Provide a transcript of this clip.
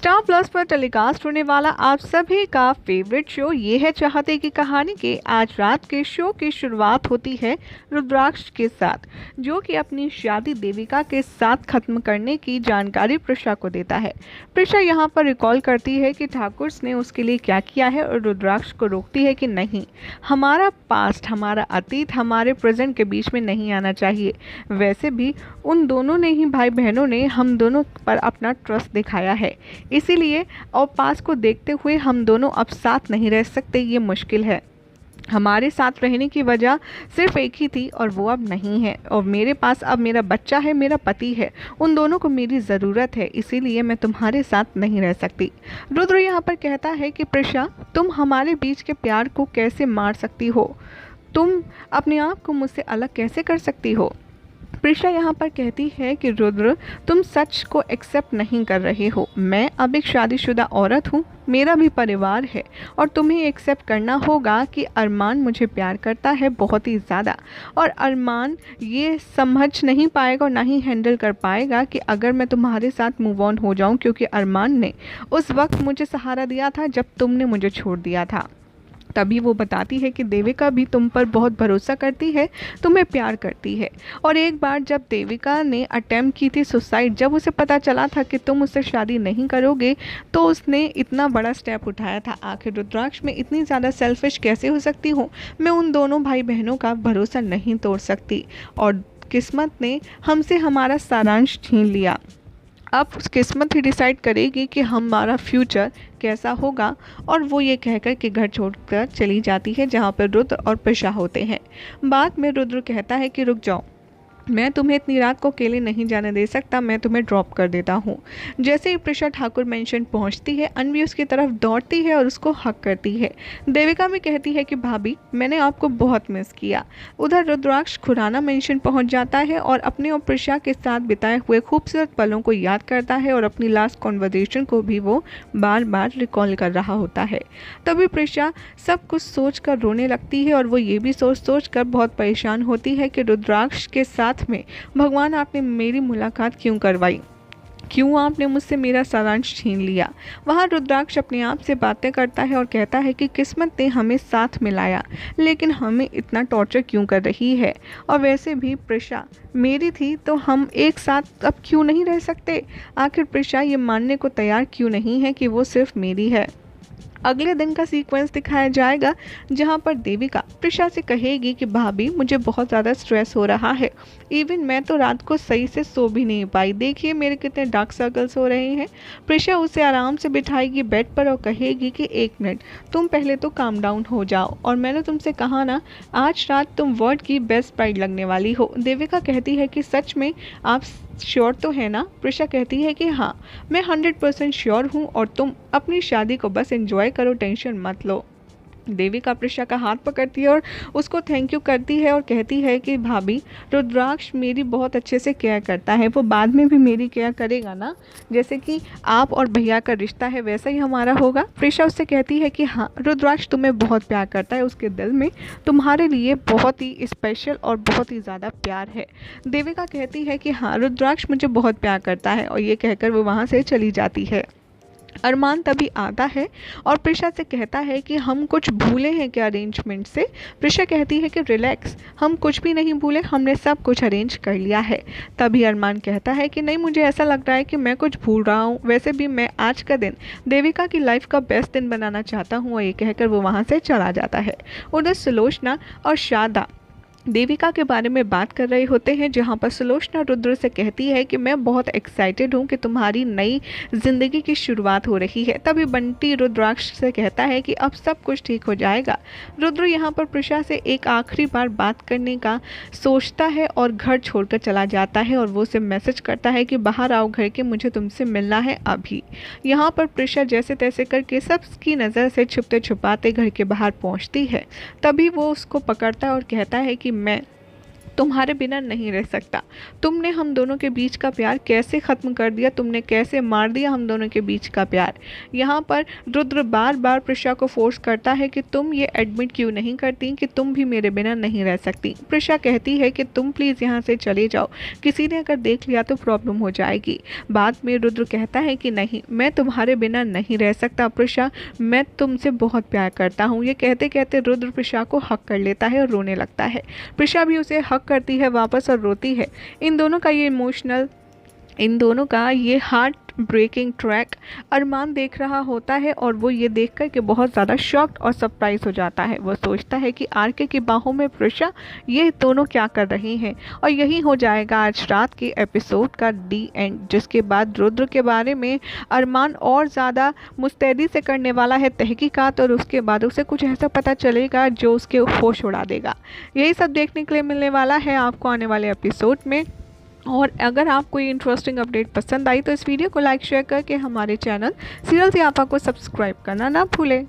Star plus पर telecast होने वाला आप सभी का फेवरेट शो ये है चाहते की कहानी के आज रात के शो की शुरुआत होती है रुद्राक्ष के साथ, जो कि अपनी शादी देविका के साथ खत्म करने की जानकारी प्रिशा को देता है। प्रिशा यहाँ पर रिकॉल करती है कि ठाकुर ने उसके लिए क्या किया है और रुद्राक्ष को रोकती है कि नहीं, हमारा पास्ट, हमारा अतीत हमारे प्रेजेंट के बीच में नहीं आना चाहिए। वैसे भी उन दोनों ने ही, भाई बहनों ने हम दोनों पर अपना ट्रस्ट दिखाया है, इसीलिए और पास को देखते हुए हम दोनों अब साथ नहीं रह सकते, ये मुश्किल है। हमारे साथ रहने की वजह सिर्फ एक ही थी और वो अब नहीं है, और मेरे पास अब मेरा बच्चा है, मेरा पति है, उन दोनों को मेरी ज़रूरत है, इसीलिए मैं तुम्हारे साथ नहीं रह सकती। रुद्र यहाँ पर कहता है कि प्रिशा, तुम हमारे बीच के प्यार को कैसे मार सकती हो, तुम अपने आप को मुझसे अलग कैसे कर सकती हो। प्रिशा यहाँ पर कहती है कि रुद्र, तुम सच को एक्सेप्ट नहीं कर रहे हो। मैं अब एक शादीशुदा औरत हूँ, मेरा भी परिवार है, और तुम्हें एक्सेप्ट करना होगा कि अरमान मुझे प्यार करता है बहुत ही ज़्यादा, और अरमान ये समझ नहीं पाएगा और ना ही हैंडल कर पाएगा कि अगर मैं तुम्हारे साथ मूव ऑन हो जाऊँ, क्योंकि अरमान ने उस वक्त मुझे सहारा दिया था जब तुमने मुझे छोड़ दिया था। तभी वो बताती है कि देविका भी तुम पर बहुत भरोसा करती है, तुम्हें प्यार करती है, और एक बार जब देविका ने अटेम्प्ट की थी सुसाइड, जब उसे पता चला था कि तुम उससे शादी नहीं करोगे, तो उसने इतना बड़ा स्टेप उठाया था। आखिर रुद्राक्ष में इतनी ज़्यादा सेल्फिश कैसे हो सकती हूँ मैं? उन दोनों भाई बहनों का भरोसा नहीं तोड़ सकती, और किस्मत ने हमसे हमारा सारांश छीन लिया। अब किस्मत ही डिसाइड करेगी कि हमारा फ्यूचर कैसा होगा। और वो ये कहकर कि घर छोड़कर चली जाती है, जहाँ पर रुद्र और प्रिशा होते हैं। बाद में रुद्र कहता है कि रुक जाओ, मैं तुम्हें इतनी रात को अकेले नहीं जाने दे सकता, मैं तुम्हें ड्रॉप कर देता हूँ। जैसे ही प्रिशा ठाकुर मेंशन पहुँचती है, अन्वी उसकी तरफ दौड़ती है और उसको हक करती है। देविका भी कहती है कि भाभी, मैंने आपको बहुत मिस किया। उधर रुद्राक्ष खुराना मेंशन पहुँच जाता है और अपने और प्रिशा के साथ बिताए हुए खूबसूरत पलों को याद करता है, और अपनी लास्ट कॉन्वर्जेशन को भी वो बार बार रिकॉल कर रहा होता है। तभी प्रिशा सब कुछ सोच कर रोने लगती है, और वो ये भी सोच कर बहुत परेशान होती है कि रुद्राक्ष के साथ में भगवान, आपने मेरी मुलाकात क्यों करवाई, क्यों आपने मुझसे मेरा सारांश छीन लिया। वहाँ रुद्राक्ष अपने आप से बातें करता है और कहता है कि किस्मत ने हमें साथ मिलाया, लेकिन हमें इतना टॉर्चर क्यों कर रही है, और वैसे भी प्रिशा मेरी थी तो हम एक साथ अब क्यों नहीं रह सकते। आखिर प्रिशा ये मानने को तैयार क्यों नहीं है कि वो सिर्फ मेरी है। अगले दिन का सीक्वेंस दिखाया जाएगा, जहां पर देविका प्रिशा से कहेगी कि भाभी, मुझे बहुत ज़्यादा स्ट्रेस हो रहा है, इवन मैं तो रात को सही से सो भी नहीं पाई, देखिए मेरे कितने डार्क सर्कल्स हो रहे हैं। प्रिशा उसे आराम से बिठाएगी बेड पर और कहेगी कि 1 मिनट, तुम पहले तो काम डाउन हो जाओ, और मैंने तुमसे कहा ना, आज रात तुम वर्ल्ड की बेस्ट ब्राइड लगने वाली हो। देविका कहती है कि सच में आप श्योर तो है ना? प्रिशा कहती है कि हाँ, मैं 100% श्योर हूँ, और तुम अपनी शादी को बस एंजॉय करो, टेंशन मत लो। देविका प्रिशा का हाथ पकड़ती है और उसको थैंक यू करती है और कहती है कि भाभी, रुद्राक्ष मेरी बहुत अच्छे से केयर करता है, वो बाद में भी मेरी केयर करेगा ना, जैसे कि आप और भैया का रिश्ता है वैसा ही हमारा होगा। प्रिशा उससे कहती है कि हाँ, रुद्राक्ष तुम्हें बहुत प्यार करता है, उसके दिल में तुम्हारे लिए बहुत ही स्पेशल और बहुत ही ज़्यादा प्यार है। देविका कहती है कि हाँ, रुद्राक्ष मुझे बहुत प्यार करता है, और ये कहकर वो वहाँ से चली जाती है। अरमान तभी आता है और प्रिशा से कहता है कि हम कुछ भूले हैं क्या अरेंजमेंट से। प्रिशा कहती है कि रिलैक्स, हम कुछ भी नहीं भूले, हमने सब कुछ अरेंज कर लिया है। तभी अरमान कहता है कि नहीं, मुझे ऐसा लग रहा है कि मैं कुछ भूल रहा हूँ, वैसे भी मैं आज का दिन देविका की लाइफ का बेस्ट दिन बनाना चाहता हूँ, और ये कहकर वो वहाँ से चला जाता है। उधर सुलोचना और शादा देविका के बारे में बात कर रहे होते हैं, जहां पर सुलोचना रुद्र से कहती है कि मैं बहुत एक्साइटेड हूं कि तुम्हारी नई ज़िंदगी की शुरुआत हो रही है। तभी बंटी रुद्राक्ष से कहता है कि अब सब कुछ ठीक हो जाएगा। रुद्र यहां पर प्रिशा से एक आखिरी बार बात करने का सोचता है और घर छोड़कर चला जाता है, और वो उसे मैसेज करता है कि बाहर आओ घर के, मुझे तुमसे मिलना है अभी। यहाँ पर प्रिशा जैसे तैसे करके सबकी नज़र से छुपते छुपाते घर के बाहर पहुँचती है। तभी वो उसको पकड़ता है और कहता है कि मैं तुम्हारे बिना नहीं रह सकता। तुमने हम दोनों के बीच का प्यार कैसे ख़त्म कर दिया, तुमने कैसे मार दिया हम दोनों के बीच का प्यार। यहाँ पर रुद्र बार बार प्रिशा को फोर्स करता है कि तुम ये एडमिट क्यों नहीं करती कि तुम भी मेरे बिना नहीं रह सकती। प्रिशा कहती है कि तुम प्लीज़ यहाँ से चले जाओ, किसी ने अगर देख लिया तो प्रॉब्लम हो जाएगी। बाद में रुद्र कहता है कि नहीं, मैं तुम्हारे बिना नहीं रह सकता प्रिशा, मैं तुमसे बहुत प्यार करता हूँ। ये कहते कहते रुद्र प्रिशा को हक कर लेता है और रोने लगता है। प्रिशा भी उसे हक करती है वापस और रोती है। इन दोनों का ये हार्ट ब्रेकिंग ट्रैक अरमान देख रहा होता है और वो ये देखकर कि बहुत ज़्यादा शॉक्ड और सरप्राइज हो जाता है। वो सोचता है कि आरके की बाहों में प्रिशा, ये दोनों क्या कर रहे हैं। और यही हो जाएगा आज रात के एपिसोड का डी एंड, जिसके बाद रुद्र के बारे में अरमान और ज़्यादा मुस्तैदी से करने वाला है तहकीकात, और उसके बाद उसे कुछ ऐसा पता चलेगा जो उसके होश उड़ा देगा। यही सब देखने के लिए मिलने वाला है आपको आने वाले एपिसोड में। और अगर आपको ये इंटरेस्टिंग अपडेट पसंद आई तो इस वीडियो को लाइक शेयर करके हमारे चैनल सीरियल सियापा को सब्सक्राइब करना ना भूलें।